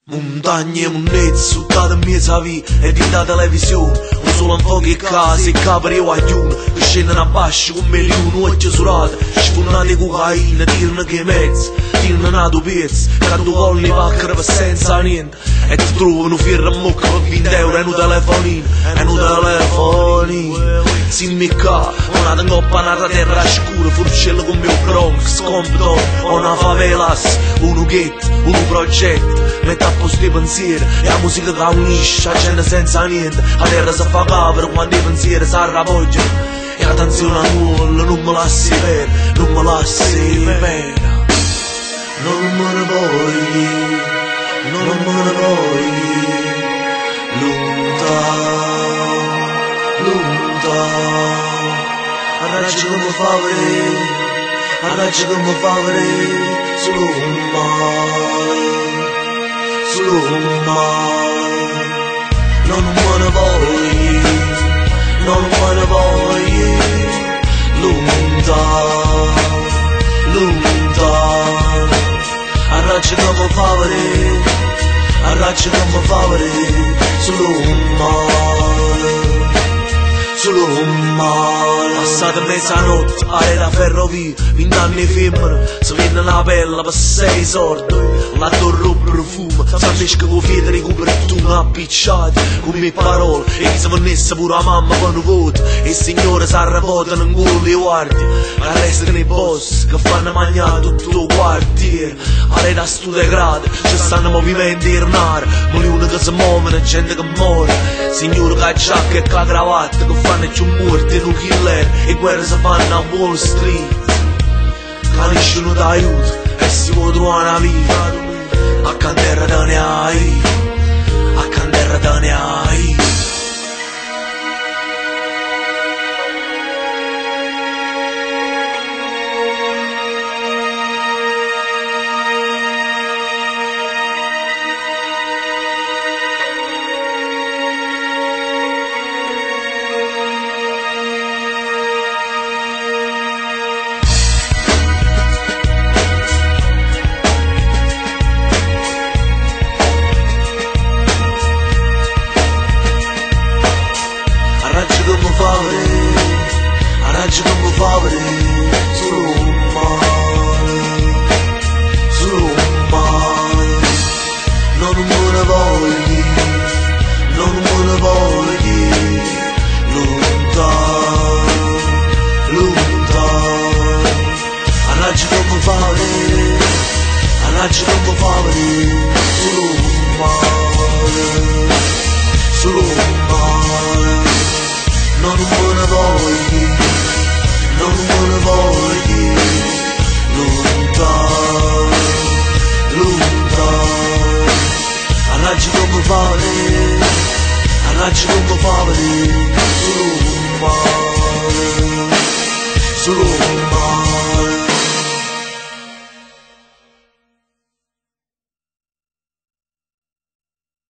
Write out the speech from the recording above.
Montagne, monete, sudate in mezzo a via e di da televisione. Un solo in poche case e capri o aiuno che scendono a basso con milioni, occhi surate, sfonnate cocaina, tirano che mezzo, tirano nato pezzo, che tu colli pacchero per senza niente. E ti trovano ferro a mucca per 20 euro e un telefonino, Simmi qua, una tengoppa nata terra scura, furcello con mio Bronx, compito, una favelas, un ghetto, un progetto, metà posti pensieri, e la musica che unisce, la gente senza niente, la terra si fa capere quando i pensieri si arraboggiano, e attenzione a nulla, non me la si vera, non me la si vera. Non me ne voglio, non me ne voglio, lontano, arraggi come fa vedere, arraggi come fa vedere, solo un mare, non me ne voglio, non me ne voglio, lontano, arraggi come fa vedere, arraggi come fa vedere, solo un mare, passate mezzanotte, are da ferrovia, 20 anni femmina, si vende la pelle per 6 soldi, la torro profumo, s'annesca con federe con pertume appicciati, con mie parole, e chi si vannesse pure la mamma per un voto, e il signore si arrabotano in culo le guardie, ma restano i boss che fanno mangiare tutto il quartiere, are da stu degrado, ci stanno movimenti irnari, milioni che si muovono, gente che muore, signore che ha giacca e che ha cravatta, che fanno più morti in un killer, e guerre si fanno a Wall Street, che nessuno ti aiuta, e si può trovare una vita, a candere da ne hai, a candere da ne hai. Arraggi come fa vedere, solo un mare, non me ne voglio, non me ne voglio, lontano, arraggi come fa vedere, arraggi come fa vedere, solo un mare, non me ne voglio, non me ne voglio, lontano, arraggi come fa vedere, arraggi come fa vedere, solo un mare,